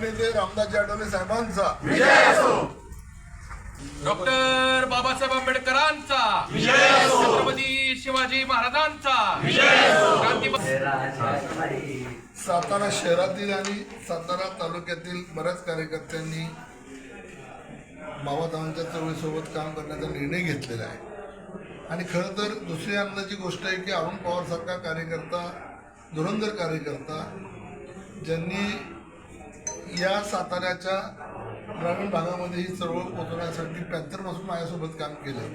नेते रामदास आठवले साहेबांचा विजय असो. डॉक्टर बाबासाहेब आंबेडकरांचा विजय असो. छत्रपती शिवाजी महाराजांचा विजय असो. सातारा शहरातील आणि सातारा तालुक्यातील बऱ्याच कार्यकर्त्यांनी बाबासाहेबांच्या चळवळीसोबत काम करण्याचा निर्णय घेतलेला आहे. आणि खरं तर दुसरी आनंदाची गोष्ट आहे की अरुण पवारसारखा कार्यकर्ता, धुरंधर कार्यकर्ता, ज्यांनी या साताऱ्याच्या ग्रामीण भागामध्ये ही चळवळ पोहोचवण्यासाठी पॅन्थरपासून माझ्यासोबत काम केलं.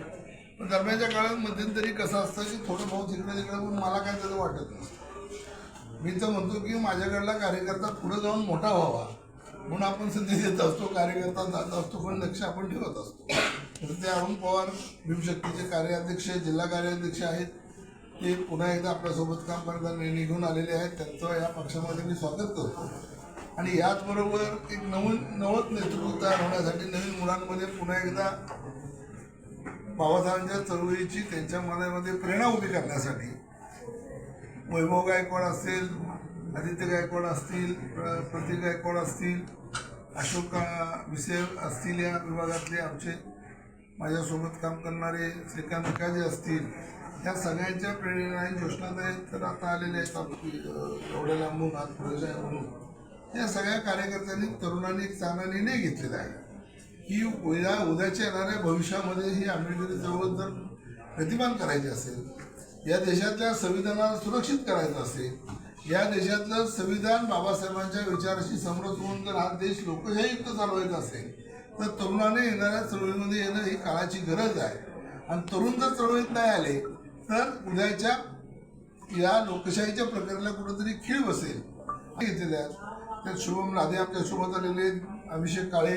पण दरम्यानच्या काळात मध्यंतरी कसं असतं की थोडं बहुत इकडे तिकडे पण मला काय त्याचं वाटत नसतं. मी तर म्हणतो की माझ्याकडला कार्यकर्ता पुढे जाऊन मोठा व्हावा म्हणून आपण संधी देत असतो, कार्यकर्ता जात असतो, पण लक्ष आपण ठेवत असतो. तर ते अरुण पवार भीमशक्तीचे कार्याध्यक्ष, जिल्हा कार्याध्यक्ष आहेत. ते पुन्हा एकदा आपल्यासोबत काम करताना निघून आलेले आहेत. त्यांचं या पक्षामध्ये मी स्वागत करतो. आणि याचबरोबर एक नवत नेतृत्व तयार होण्यासाठी, नवीन मुलांमध्ये पुन्हा एकदा बाबासाहेबांच्या चळवळीची त्यांच्या मनामध्ये प्रेरणा उभी करण्यासाठी वैभव गायकवाड असतील, आदित्य गायकवाड असतील, प्रतीक गायकवाड असतील, अशोक विसे असतील, या विभागातले आमचे माझ्यासोबत काम करणारे श्रीकांत विकाजी असतील, या सगळ्यांच्या प्रेरणेने आणि ज्योष्णाताई तर आता आलेले आहेत एवढ्या लांबून आज प्रदेश आहे म्हणून. या सगळ्या कार्यकर्त्यांनी, तरुणांनी एक चांगला निर्णय घेतलेला आहे की उद्याच्या येणाऱ्या भविष्यामध्ये ही आंबेडकरी चळवळ जर गतिमान करायची असेल, या देशातल्या संविधानाला सुरक्षित करायचं असेल, या देशातलं संविधान बाबासाहेबांच्या विचाराशी समरस होऊन जर हा देश लोकशाहीयुक्त चालवायचा असेल, तर तरुणाने येणाऱ्या चळवळीमध्ये येणं ही काळाची गरज आहे. आणि तरुण जर चळवळीत नाही आले तर उद्याच्या या लोकशाहीच्या प्रक्रियेला कुठंतरी खीळ बसेल. घेतलेल्या त्यात शुभम राधे आमच्यासोबत आलेले, अभिषेक काळे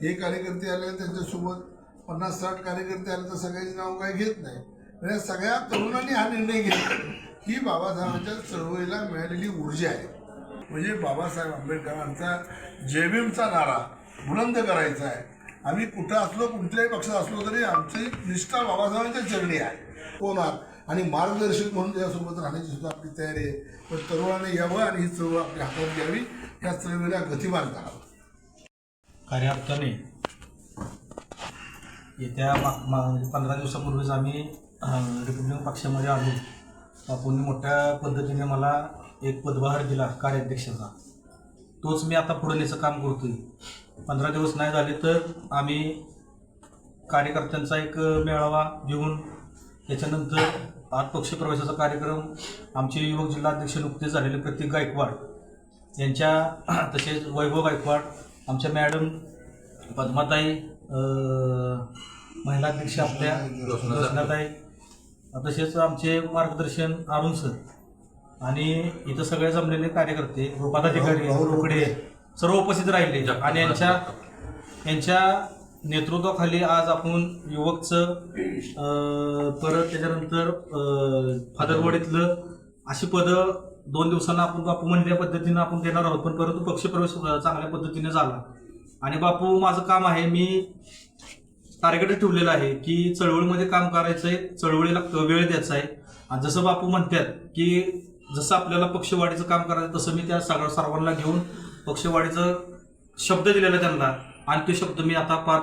हे कार्यकर्ते आले, त्यांच्यासोबत 50-60 कार्यकर्ते आले. तर सगळ्यांची नाव काही घेत नाही. म्हणजे सगळ्या तरुणांनी हा निर्णय घेतला की बाबासाहेबांच्या चळवळीला मिळालेली ऊर्जा आहे, म्हणजे बाबासाहेब आंबेडकरांचा जय भीमचा नारा बुलंद करायचा आहे. आम्ही कुठं असलो, कुठल्याही पक्षात असलो तरी आमची निष्ठा बाबासाहेबांच्या चरणी आहे होणार. आणि मार्गदर्शक म्हणून त्यासोबत राहण्याची सुद्धा आपली तयारी आहे. पण तरुणाने यावं आणि ही चळवळ आपल्या हातात घ्यावी, या चळवळीला गतिमान करावं. कार्यार्थाने येत्या 15 दिवसापूर्वीच आम्ही रिपब्लिकन पक्षामध्ये आलो. आपण मोठ्या पद्धतीने मला एक पदभार दिला कार्याध्यक्षाचा. तोच मी आता पुढे न्यायचं काम करतोय. 15 दिवस नाही झाले तर आम्ही कार्यकर्त्यांचा एक मेळावा घेऊन त्याच्यानंतर आज पक्षप्रवेशाचा कार्यक्रम आमचे युवक जिल्हाध्यक्ष नुकतेच झालेले प्रतीक गायकवाड यांच्या, तसेच वैभव गायकवाड, आमच्या मॅडम पद्माताई, महिला अध्यक्ष आपल्या जोशनाताई, तसेच आमचे मार्गदर्शन अरुण सर आणि इथं सगळे जमलेले कार्यकर्ते, पदाधिकारी, रोकडे सर्व उपस्थित राहिले. आणि यांच्या नेतृत्वाखाली आज आपण युवकचं परत त्याच्यानंतर फादरवडीतलं अशी पदं 2 दिवसांना आपण बापू म्हणल्या पद्धतीनं आपण देणार आहोत. पण परंतु पक्षप्रवेश चांगल्या पद्धतीने झाला. आणि बापू माझं काम आहे, मी टार्गेट ठेवलेलं आहे की चळवळीमध्ये काम करायचं आहे, चळवळीला वेळ द्यायचा आहे. आणि जसं बापू म्हणतात की जसं आपल्याला पक्षवाढीचं काम करायचं, तसं मी त्या सर्वांना घेऊन पक्षवाढीचं शब्द दिलेला त्यांना, आणि तो शब्द मी आता पार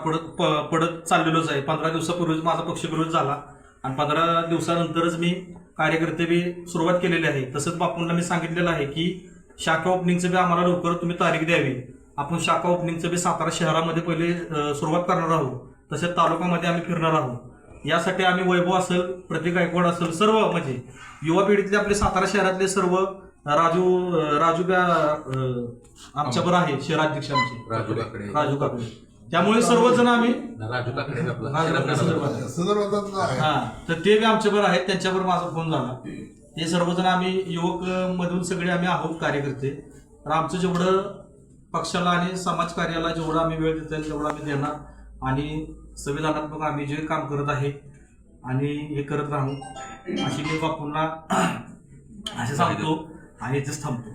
पडत चाललेलोच आहे. 15 दिवसापूर्वीच माझा पक्षप्रवेश झाला आणि 15 दिवसानंतरच मी कार्यकर्ते बी सुरुवात केलेली आहे. तसंच बापूंना मी सांगितलेलं आहे की शाखा ओपनिंगचं बी आम्हाला लवकर तुम्ही तारीख द्यावी. आपण शाखा ओपनिंगचं बी सातारा शहरामध्ये पहिले सुरुवात करणार आहोत, तसेच तालुक्यामध्ये आम्ही फिरणार आहोत. यासाठी आम्ही वैभव असेल, प्रतीक गायकवाड असेल, सर्व म्हणजे युवा पिढीतले आपले सातारा शहरातले सर्व राजू आमच्यावर आहे, शहराध्यक्ष आमचे राजू काकडे. त्यामुळे सर्वजण आम्ही तर ते बी आमच्यावर आहेत, त्यांच्यावर माझा फोन झाला. ते सर्वजण आम्ही युवक मधून सगळे आम्ही आहोत कार्यकर्ते. तर आमचं जेवढं पक्षाला आणि समाजकार्याला जेवढं आम्ही वेळ देता येईल तेवढं आम्ही देणार आणि संविधानात्मक आम्ही जे काम करत आहे आणि हे करत राहू अशी मी बापूंना असे सांगतो आणि इथेच थांबतो.